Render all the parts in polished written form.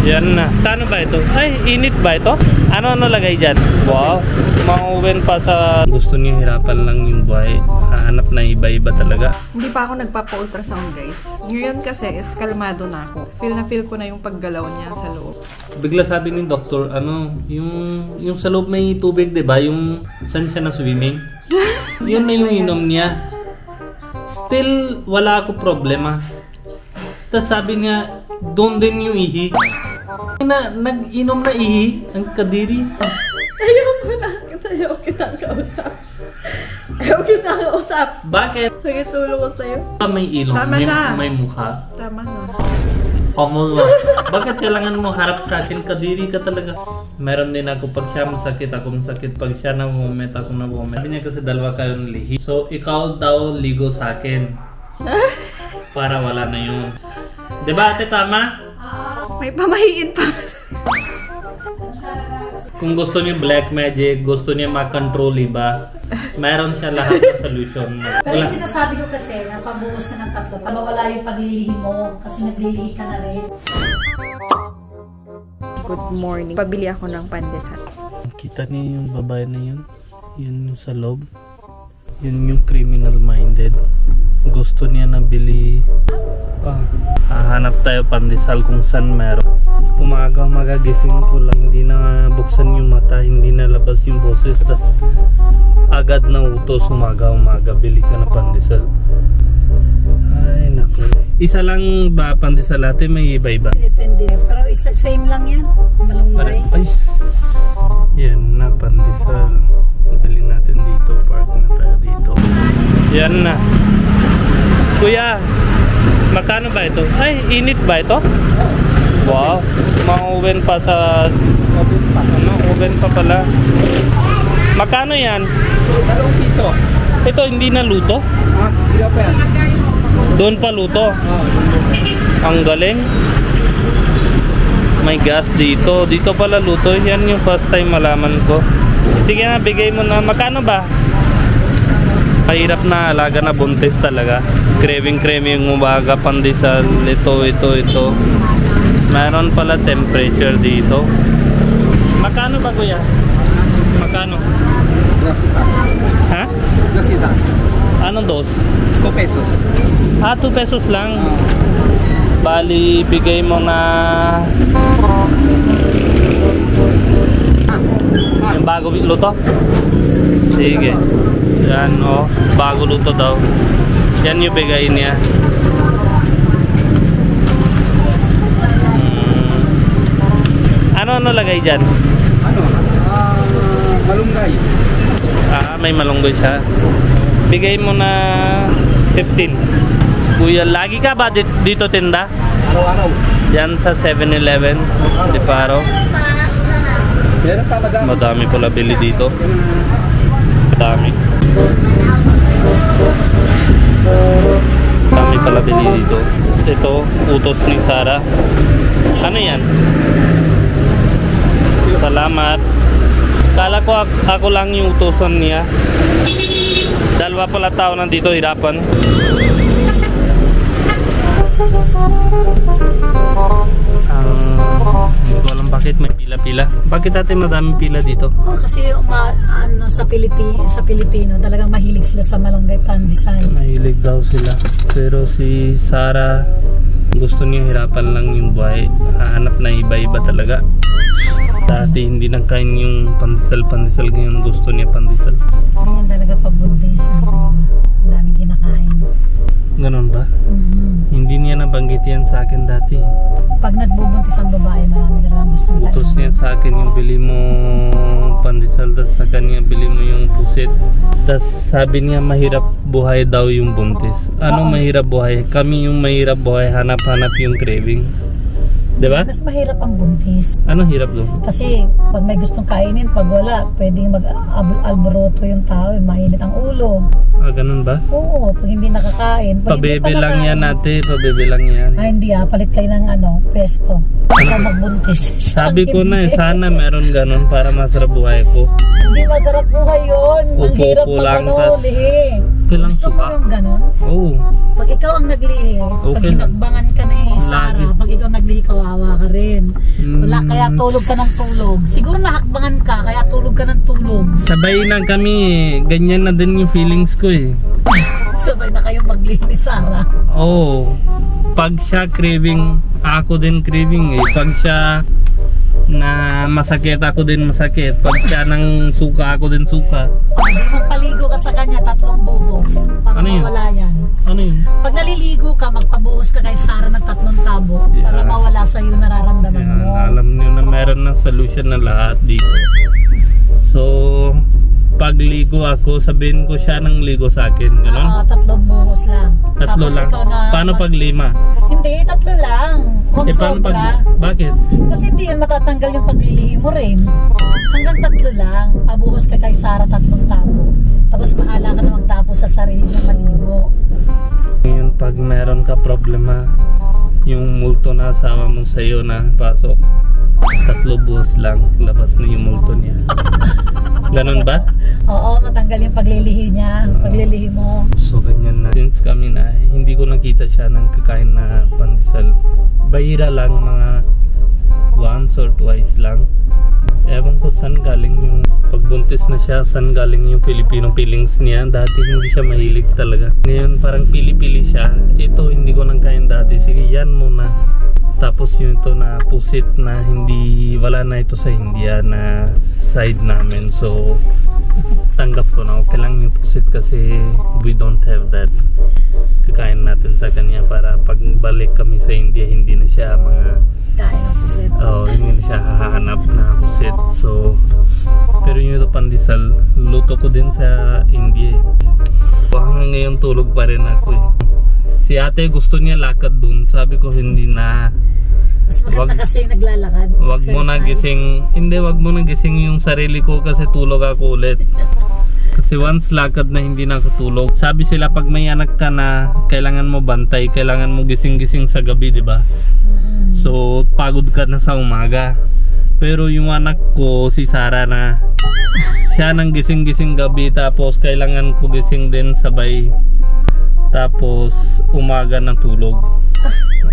Yan na. Kano ba ito? Ay, init ba ito? Ano lagay dyan? Wow. Mauwen pa sa... Gusto niya hirapan lang yung buhay. Hahanap na iba-iba talaga. Hindi pa ako nagpapa-ultrasound guys. Ngayon kasi is kalmado na ako. Feel ko na yung paggalaw niya sa loob. Bigla sabi ni doktor, yung sa loob may tubig, diba? Yung saan siya na swimming? Yun na yung inom niya. Still, wala ako problema. Tapos sabi niya, doon din yung ihi. Nag-inom na ihi ang kadiri. Ayaw kitang kausap. Ayaw kitang kausap. Bakit? Sige, tulong ko sa'yo. May ilong, may mukha. Tama na. Bakit kailangan mo harap sa akin? Kadiri ka talaga. Meron din ako pag siya masakit, ako masakit. Pag siya na-vomit, ako na-vomit. Sabi niya kasi dalawa kayong lihi. So, ikaw daw ligo sa akin. Para wala na yun. Diba ate, tama? May pamahiin pa. Kung gusto niya black magic, gusto niya makontrol, iba, meron siya lahat ng solution. Pero yung sinasabi ko kasi, na pagbuhos ka ng tatlo, para mawala yung paglilihi mo, kasi naglilihi ka na rin. Good morning. Pabili ako ng pandesal. Kita niyo yung babae na yun? Yun yung sa loob. Yun yung criminal-minded. Gusto niya nabili. Hahanap tayo pandesal kung saan meron. Umaga gising ko lang. Hindi na buksan yung mata. Hindi na labas yung boses. Tas agad na utos umaga. Bili ka na pandesal. Ay naku. Isa lang ba pandesal ate? May iba-iba? Depende. Pero same lang yan. Malunggay. Ay. Yan na pandesal. Bili natin dito. Park na tayo dito. Yan na. Kuya, magkano ba ito? Ay, init ba ito? Wow, ma-oven pa sa... oven pa pala. Magkano yan? 2 piso. Ito hindi na luto? Hindi pa yan. Doon pa luto? Ang galing. May gas dito. Dito pala luto. Yan yung first time malaman ko. Sige na, bigay mo na. Magkano ba? Mahirap na alaga na buntis talaga. Craving yung umaga pandesal. Ito. Meron pala temperature dito. Magkano ba kuya? Magkano? 2 Ha? 2 Anong dos? 2 pesos. 2 pesos lang. Bali, bigay mo na yung bago luto? Sige. Yan bago luto daw. Yan yung bigay niya. Ano lagay dyan? Malunggay. May malunggay siya. Bigay mo na 15. Kuya, lagi ka ba dito tinda? Araw-araw. Yan sa 7-Eleven. Di paro. Meron talaga. Madami pala bili dito. Madami pala bili dito. Ito, utos ni Sarah. Ano yan? Salamat. Kala ko ako lang yung utosan niya. Dalawa pala tao nandito, hirapan. Hindi ko alam bakit may pila-pila. Bakit natin madaming pila dito? Kasi sa Pilipino talagang mahilig sila sa malunggay pandesal. Mahilig daw sila. Pero si Sarah gusto niya hirapan lang yung buhay. Hahanap na iba-iba talaga. Dati hindi nang kain yung pandesal. Ngayon gusto niya pandesal. Ganyan talaga pabuntis. Ang daming kinakain. Ganon ba? Hindi niya nabanggit yan sa akin dati. Pag nagbubuntis ang babae, marami talagang gustong kain. Utos niya sa akin yung bili mo pandesal, tapos sa kanya bili mo yung pusit. Tapos sabi niya mahirap buhay daw yung buntis. Anong mahirap buhay? Kami yung mahirap buhay, hanap-hanap yung craving. Diba? Mas mahirap ang buntis. Anong hirap doon? Kasi pag may gustong kainin, pag wala, pwedeng mag-alboroto yung tao, mainit ang ulo. Ganun ba? Oo, pag hindi nakakain. Pabebe lang yan ate, pabebe lang yan. Hindi palit kayo ng pesto. Para magbuntis. Sabi ko na sana meron ganun para masarap buhay ko. Hindi masarap buhay yun. Ang hirap Upo lang, lihi. Okay lang Gusto mo suka. yung ganon? Oo. Pag ikaw ang naglihi, pag Okay lang. hinakbangan ka ni Sarah, Lagi. pag ikaw naglihi, kawawa ka rin. Wala, kaya tulog ka ng tulog. Siguro nahakbangan ka, kaya tulog ka ng tulog. Sabay na kami eh. Ganyan na din yung feelings ko eh. Sabay na kayong maglihi ni Sarah. Oo. Pag siya craving, ako din craving eh. Pag siya na masakit, ako din masakit. Pag siya ng suka, ako din suka. Magpaligo ka sa kanya, 3 buhos. Para Ano yun? mawala yan. Ano yun? Pag naliligo ka, magpabuhos ka kay Sarah ng 3 tabo. Para Yeah. mawala sa iyo nararamdaman Yan, mo. alam niyo na meron ng solution na lahat dito. So, pagligo ako, sabihin ko siya ng ligo sa akin. Ganun? Oo, 3 buhos lang. 3 Tapos lang. ikaw na, Paano pag 5? Hindi, 3 lang. Huwag Paano sobra. Bakit? Kasi hindi yan matatanggal yung paglilihi mo rin. Hanggang 3 lang. Pabuhos ka kay Sarah 3 tabo. Tapos bahala ka na magtapos sa sarili ng maligo. Ngayon, pag meron ka problema, yung multo na asawa mo sa'yo na pasok, 3 buhos lang, labas na yung multo niya. Ganon ba? Oo, matanggal yung paglilihi niya. Paglilihi mo. So ganyan na. Since kami na, hindi ko nakita siya ng kakain na pandesal. Bahira lang, mga once or twice lang. Ewan ko saan galing yung pagbuntis na siya, saan galing yung Filipino feelings niya. Dati hindi siya mahilig talaga. Ngayon parang pili-pili siya. Ito hindi ko nang kain dati. Sige, yan muna. Tapos yung ito na pusit na hindi, wala na ito sa India na side namin. So tanggap ko na okay lang yung pusit kasi we don't have that. Kakain natin sa kanya para pagbalik kami sa India hindi na siya mga Kain ng pusit. hindi na siya hahanap na pusit. So pero yung ito pandesal luto ko din sa India eh. Hanggang ngayon tulog pa rin ako eh. Si ate gusto niya lakad dun. Sabi ko hindi na. Mas maganda kasi naglalakad. Wag mo na Exercise. gising. Hindi, wag mo na gising yung sarili ko kasi tulog ako ulit. Kasi once lakad na hindi nakatulog. Sabi sila pag may anak ka na kailangan mo bantay, kailangan mo gising-gising sa gabi, di ba? So pagod ka na sa umaga. Pero yung anak ko si Sarah na siya nang gising-gising gabi tapos kailangan ko gising din sabay. Tapos umaga na tulog.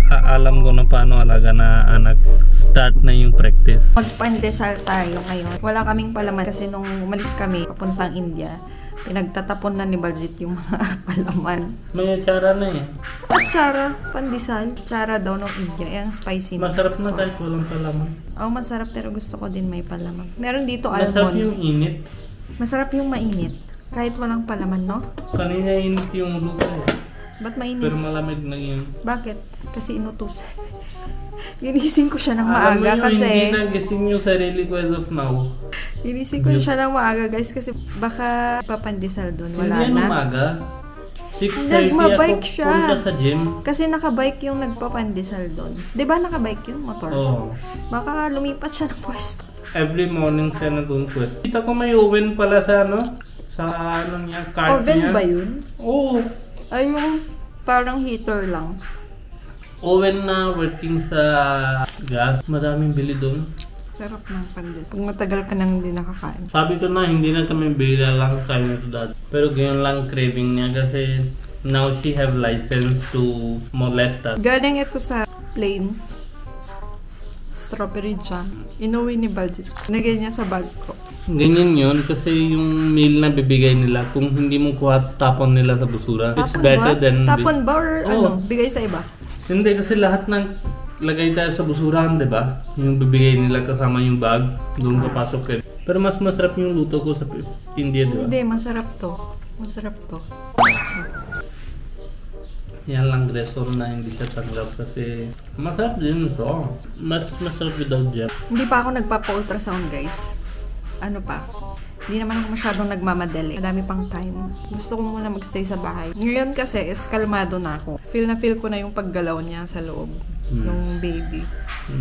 Alam ko na paano alaga na anak. Start na yung practice. Magpandesal tayo ngayon. Wala kaming palaman kasi nung umalis kami papuntang India, pinagtatapon na ni Baljit yung mga palaman. May atsara na eh. Atsara, pandesal. Atsara daw ng India. Yung spicy na. Masarap na kahit walang palaman. Oo, masarap pero gusto ko din may palaman. Meron dito Masarap almond. yung init. Masarap yung mainit. Kahit walang palaman, no? Kanina init yung lupa eh. Ba't mainit? Pero malamig na yun. Bakit? Kasi inutusan. Ginising ko siya ng Alam mo maaga yun, kasi... hindi nagising yung sarili ko as of now. Ginising ko siya ng maaga guys kasi baka papandesal doon. Wala Hindi na. umaga. 6:30 Nagmabike ako siya. punta sa gym. Kasi nakabike yung nagpapandesal doon. 'Di ba nakabike yung motor? Oo. Baka lumipat siya ng pwesto. Every morning siya nag-quest. Kita ko may oven pala sa ano? Sa ano niya, cart Oven niya. ba yun? Oo. Ay, yung parang heater lang. Oven na working sa gas. Madaming bili doon. Sarap ng pandesal. Kung matagal ka nang hindi nakakain. Sabi ko na hindi na kami bila lang kain ito dati. Pero ganyan lang craving niya kasi now she have license to molest us. Galing ito sa plain strawberry jam. Inuwi ni Baljit. Nagay niya sa bag ko. Ganyan yun kasi yung meal na bibigay nila kung hindi mo kuha tapon nila sa basura. It's Tapon better ba? than... Tapon ba or Oo. ano? Bigay sa iba? Hindi kasi lahat ng lagay tayo sa basurahan, di ba? Yung bibigay nila kasama yung bag, doon papasok kayo. Pero mas masarap yung luto ko sa India, di ba? Hindi, masarap to. Masarap to. Yan lang reason na hindi siya tanggap kasi masarap din ito. Mas masarap without jam. Hindi pa ako nagpapa-ultrasound, guys. Ano pa? Hindi naman ako masyadong nagmamadali. Madami pang time. Gusto ko muna magstay sa bahay. Ngayon kasi is kalmado na ako. Feel na feel ko na yung paggalaw niya sa loob. Yung baby.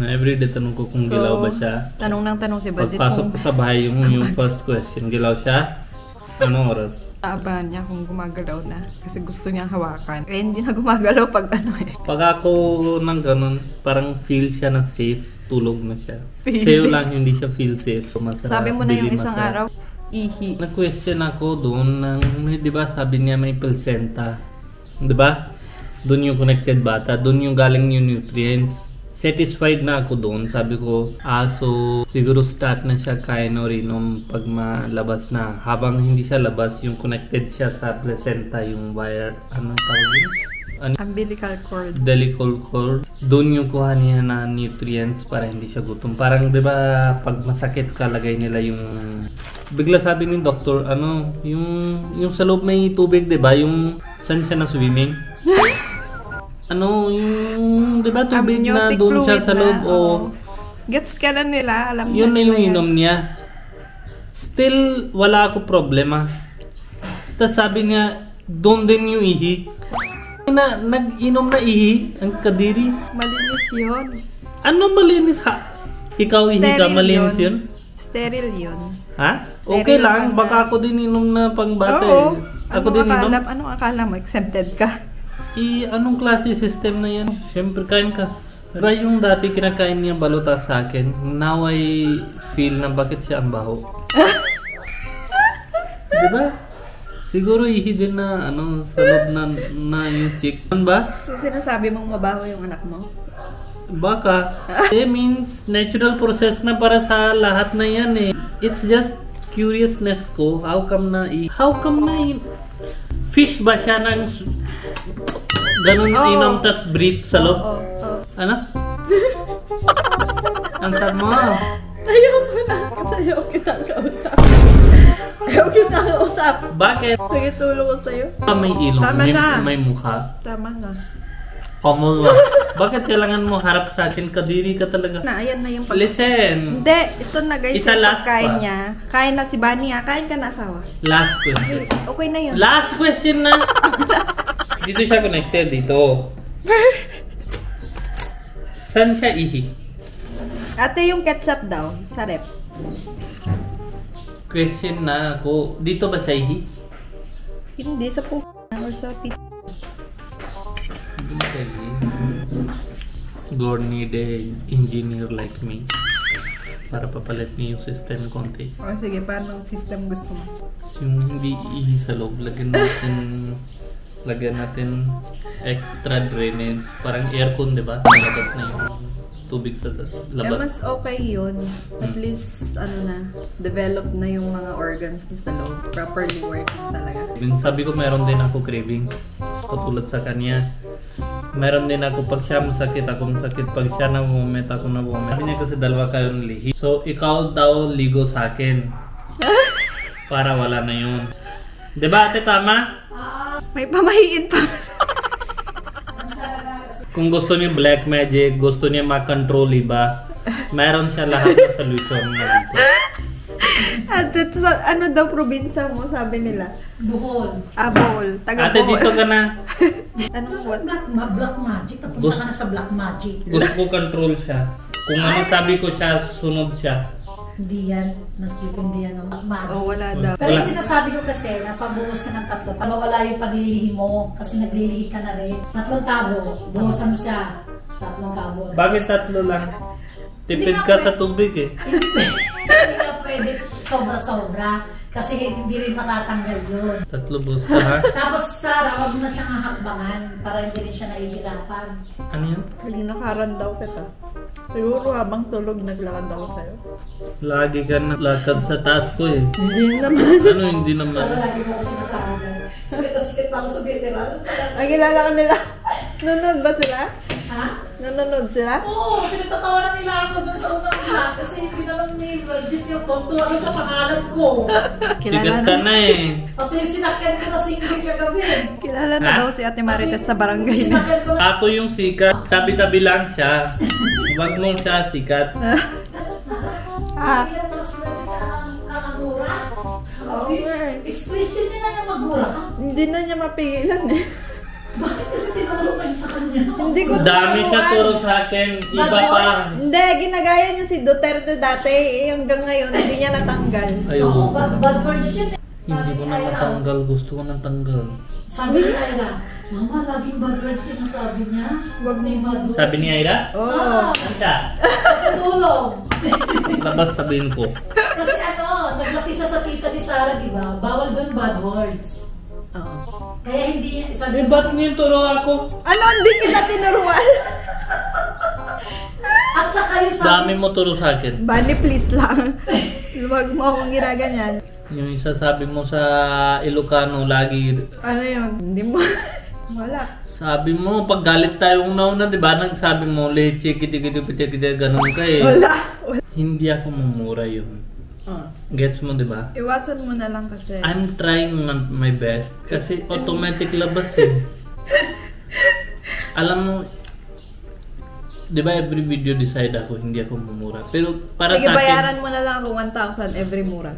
Everyday tanong ko kung gilaw ba siya. Tanong ng tanong si Baljit Pagpasok ko kung sa bahay, yung first question, gilaw siya? Anong oras? aabahan niya kung gumagalaw na. Kasi gusto niyang hawakan. Eh, hindi na gumagalaw pag ano eh. Pag ako ng ganun, parang feel siya na safe, tulog na siya. Feel. Sa'yo lang, hindi siya feel safe. So, masarap, Sabi mo na yung really isang masarap. araw, ihi. Na-question ako doon ng, di ba sabi niya may placenta. Di ba? Doon yung connected bata. Doon yung galing yung nutrients. Satisfied na ako doon. Sabi ko, so siguro start na siya kain or inom pag malabas na. Habang hindi siya labas, yung connected siya sa placenta, yung wire, anong tawag yun? Umbilical cord. Umbilical cord. Doon yung kuha niya na nutrients para hindi siya gutom. Parang 'di ba pag masakit ka, lagay nila yung bigla sabi ni doktor, yung sa loob may tubig, 'di ba? Yung saan siya na swimming? Yung 'di ba tubig na doon siya sa loob o gets ka na nila, alam yun na yung inom niya. Still wala ako problema. Tapos sabi niya, doon din yung ihi. Nag-inom na ihi ang kadiri. Malinis yun. Ano malinis ha? Ikaw ihi ka, malinis yun? Sterile yun. Ha? Okay Sterile lang, baka ako din inom na pang bata. Oo. Ako din inom. Anong akala mo? Exempted ka? Anong klase system na yan? Siyempre kain ka. Diba yung dati kinakain niya balota sa akin, now I feel na bakit siya ang baho. Diba? Siguro ihi din na sa loob na yung chick. Ano ba? So sinasabi mong mabaho yung anak mo? Baka. Means natural process na para sa lahat na yan eh. It's just curiousness ko. How come na fish ba siya ng ganun inom tas breathe sa loob? Ano? Ang sabi mo? Ayaw kitang kausap. Ayaw kitang kausap. Bakit? Nagitulong ko sa'yo. May ilong, Tama na. may mukha. Tama na. Kamul. Bakit kailangan mo harap sa akin? Kadiri ka talaga. Ayan na yung Listen. Hindi, ito na guys. Isa yung last pagkain pa. niya. Kain na si Bunny ha. Kain ka na asawa. Last question. Okay na yun. Last question na. Dito siya connected. Dito. Saan siya ihi? Ate, yung ketchup daw. Sa rep. Question na ako. Dito ba siya ihi? Hindi, sa po or sa tit. God need a engineer like me para papalit niyo yung system konti. O sige, paano system gusto mo? Yung hindi ihi sa loob, lagyan natin extra drainage, parang aircon, di ba? Labas na yung tubig sa labas. Mas okay yun. At least, develop na yung mga organs na sa loob. Properly working talaga. Sabi ko, meron din ako craving. Katulad sa kanya. Meron din ako, pag siya masakit, ako masakit. Pag siya na-vomit, ako na-vomit. Sabi niya kasi dalawa kayong lihi. So, ikaw daw ligo sa akin. Para wala na yun. Diba ate, tama? May pamahiin pa. Kung gusto niya black magic, gusto niya makontrol iba, meron siya lahat ng solution na dito. At ano daw probinsya mo, sabi nila? Bohol. Bohol. Taga Ate, Bohol. dito ka na. Anong what? Black magic. Tapunta ka na sa black magic. Gusto ko control siya. Kung ano sabi ko siya, sunod siya. Hindi yan. Hindi yan ang magic. Wala daw. Pero yung sinasabi ko kasi, na pagbuhos ka ng 3, mawala yung paglilihi mo. Kasi naglilihi ka na rin. 3 tabo, buhusan mo siya. 3 tabo. Bakit 3 lang? Tipid ka sa tubig eh. Hindi ka pwede sobra-sobra. Kasi hindi rin matatanggal yun. 3 buhos ka ha? Tapos Sarah, wag mo na siyang hahakbangan para hindi rin siya nahihirapan. Ano yun? Nakaran daw kita. Siguro habang tulog naglakad ako sa'yo. Lagi ka naglakad sa taas ko eh. Hindi naman. Ano hindi naman? Sarah, lagi mo ko sinasabi dyan. Sakit pa ako sa veterans. Kilala ka nila. Nanonood ba sila? Ha? Nanonood sila? Oo, pinagtatawanan nila ako dun sa unang vlog kasi hindi naman may budget yung tonto sa pangalan ko. Sigat ka na eh. At yung sinakyan ko na single kagabi. Kilala na daw si Ate Marites sa barangay na. Sinakyan ko na. Ako yung sikat. Tabi-tabi lang siya. Huwag mong siya sikat. Hindi na pala sila sa kakamura. Expression niya na yung magmura. Hindi na niya mapigilan eh. Bakit kasi tinuro kayo sa kanya? Hindi ko Dami siya turo sa akin. Iba pa. Hindi, ginagaya niya si Duterte dati eh. Hanggang ngayon, hindi niya natanggal. Oo, Ayun. bad words yun eh. Hindi ko na matanggal. Gusto ko nang tanggal. Sabi ni Ira, Mama, laging bad words yung nasabi niya. Huwag na yung bad words. Sabi ni Ira? Oh. Ano siya? Tulong. Labas sabihin ko. Kasi nagbati sa isa sa tita ni Sarah, di ba? Bawal doon bad words. Oo. Kaya hindi, sabi Ba't niyo turo ako? Ano, hindi kita tinuruan? At saka yung sabi, Dami mo turo sa akin. Bani, please lang. Huwag mo akong ginaganyan. Yung isa sabi mo sa Ilocano lagi. Ano yun? Hindi mo. Wala. Sabi mo, pag galit tayong nauna, di ba? Nagsabi mo, leche, kiti-kiti-piti, ganun ka eh. Wala. Hindi ako mumura yun. Gets mo, di ba? Iwasan mo na lang kasi. I'm trying my best. Kasi automatic labas eh. Alam mo, di ba every video decide ako, hindi ako mumura. Pero para Sige, sa akin... bayaran mo na lang ako 1,000 every mura.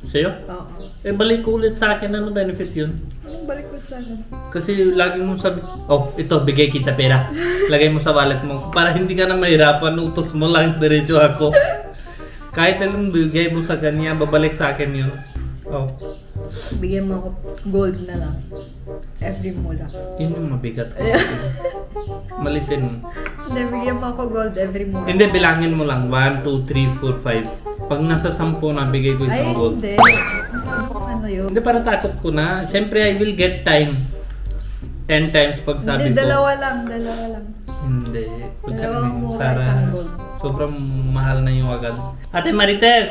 Sa'yo? Oo. Eh, balik ko ulit sa akin. Ano benefit yun? Anong balik ko sa akin? Kasi lagi mong sabi, oh, ito, bigay kita pera. Lagay mo sa wallet mo. Para hindi ka na mahirapan, utos mo lang, diretso ako. Kahit anong bigay mo sa kanya, babalik sa akin yun. Oh. Bigyan mo ako gold na lang. Every mura. Yun yung mabigat ko. Malitin mo. Hindi, bigyan mo ako gold every mura. Hindi, bilangin mo lang. 1, 2, 3, 4, 5. Pag nasa 10 na, bigay ko isang gold. Hindi. Ano yun? Hindi, para takot ko na. Siyempre, I will get time. 10 times pag sabi Hindi, ko. dalawa lang. Hindi. Dalawang mura, Sarah, isang gold. sobrang mahal na yung agad. Ate Marites,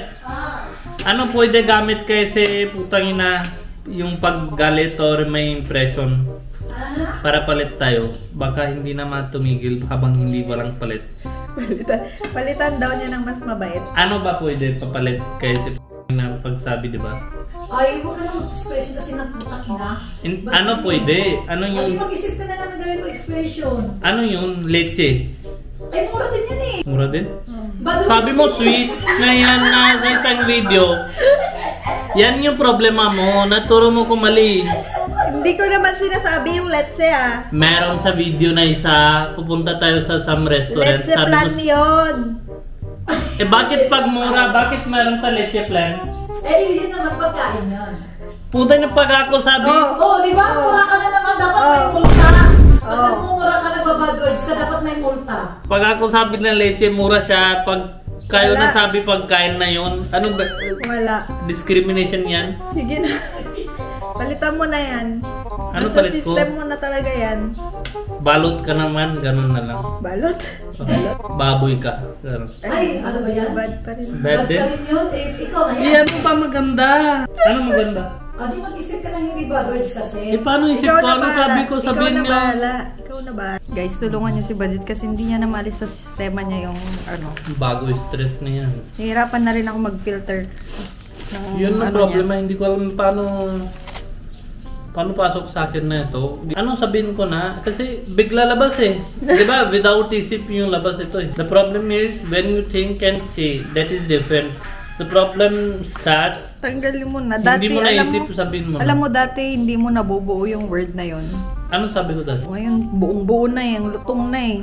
ano pwede gamit kasi putang ina yung paggalit or may impression para palit tayo? Baka hindi na matumigil habang hindi walang palit. Palitan daw niya ng mas mabait. Ano ba pwede papalit kasi na pagsabi, di ba? ay, huwag ka nang expression kasi ng putang ina. Ano pwede? Ano Ay, yung mag-isip ka na lang ng gawin mo expression. ano yung leche? Ay, mura din yan eh. Mura din? Bad Sabi words mo din. sweet na yan na sa isang video. Yan yung problema mo. Naturo mo ko mali. Hindi ko naman sinasabi yung leche ah. Meron sa video na isa, pupunta tayo sa some restaurant. Leche plan yun. Eh bakit pag mura? Bakit meron sa leche plan? Eh, yun naman pagkain yan. Puta na pag ako sabi. Oh, di ba? Mura ka na naman, dapat may multa. Pag nagmumura ka, nagbabad words ka, dapat may multa. Pag ako sabi na leche, mura siya. Pag kayo Wala. na sabi pagkain na yon, ano ba? Wala. Discrimination yan? Sige na. Palitan mo na yan. Ano Nasa palit ko? system mo na talaga yan. Balot ka naman, ganun na lang. Balot. Baboy ka. Ganun. Ay, ano ba yan? Bad pa rin. Bad din? pa rin yun. Eh, ikaw na Eh, yan. ano ba maganda? Ano maganda? Di mag-isip ka ng hindi bad words kasi. Eh, paano isip ko? Ano sabi ko? Sabihin niyo. Ikaw na ba? Guys, tulungan niyo si Badit kasi hindi niya na maalis sa sistema niya yung ano. Bago stress na yan. Nahirapan na rin ako mag-filter. Ng, Yun ang ano problema. Hindi ko alam paano pasok sa akin na ito. Ano sabihin ko na? Kasi bigla labas eh. Di ba? Without isip yung labas ito eh. The problem is when you think and say, that is different. The problem starts, Tanggalin mo na. Dati, hindi mo alam naisip, mo, sabihin mo alam na. mo dati hindi mo nabubuo yung word na yon. Ano sabi ko dati? Ngayon, buong-buo na eh. Ang lutong na eh.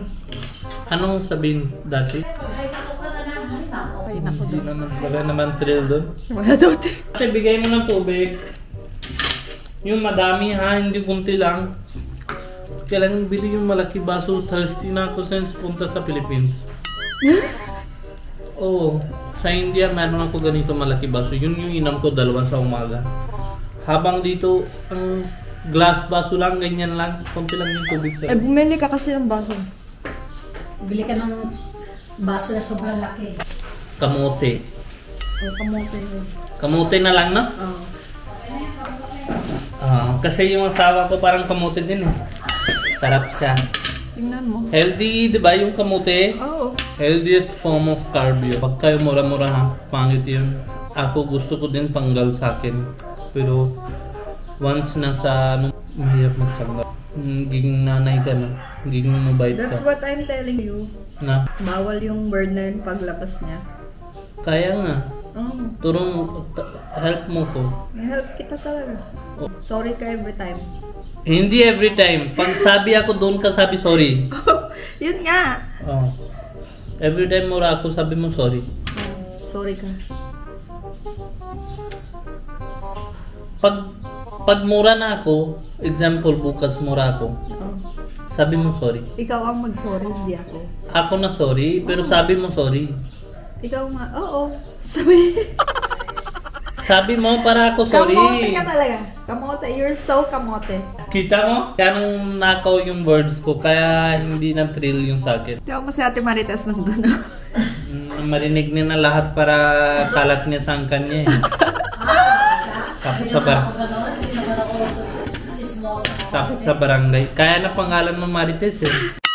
Anong sabihin dati? Ay, nako ka na lang. Ay, nako. Ay, naku Hindi doon. naman, wala naman thrill doon. Wala daw tayo. Kasi bigay mo ng tubig. Yung madami ha, hindi kunti lang. Kailangan bili yung malaki baso. Thirsty na ako since punta sa Philippines. Oo. Sa India, meron ako ganito malaki baso. Yun yung inam ko 2 sa umaga. Habang dito, ang glass baso lang, ganyan lang. Kunti lang yung tubig Eh, sa bumili ka kasi ng baso. Bili ka ng baso na sobrang laki. kamote. O, kamote yun. Kamote na lang, no? Oo. Kasi yung asawa ko parang kamote din eh. Sarap siya. Tingnan mo. Healthy, di ba yung kamote? Oo. Healthiest form of carb yun. Pag kayo mura-mura ha, pangit yun. Ako gusto ko din tanggal sa akin. Pero once nasa mahirap magtanggal. Giging nanay ka na. Giging mabait That's ka. what I'm telling you. Na, Bawal yung word na yun paglabas niya. kaya nga. Oo. Turo mo, help mo ko. May-help kita talaga. Oh. Sorry ka every time. Hindi every time. Pag sabi ako doon ka sabi sorry. Yun nga. Oh. Every time mura ako sabi mo sorry. Sorry ka. Pag mura na ako, example bukas mura ako, Oo. sabi mo sorry. Ikaw ang mag-sorry, hindi ako. Ako na sorry, pero sabi mo sorry. Ikaw nga, oo. Sabi. Sabi mo para ako sorry. Kamote ka talaga. Kamote. You're so kamote. Kita mo? Kaya nung nakaw yung words ko, kaya hindi na thrill yung sa akin. Di ako si Ate Marites nandun. Marinig niya na lahat para kalat niya sa angkan niya eh. Tapos sa barangay. Kaya na pangalan mo Marites eh.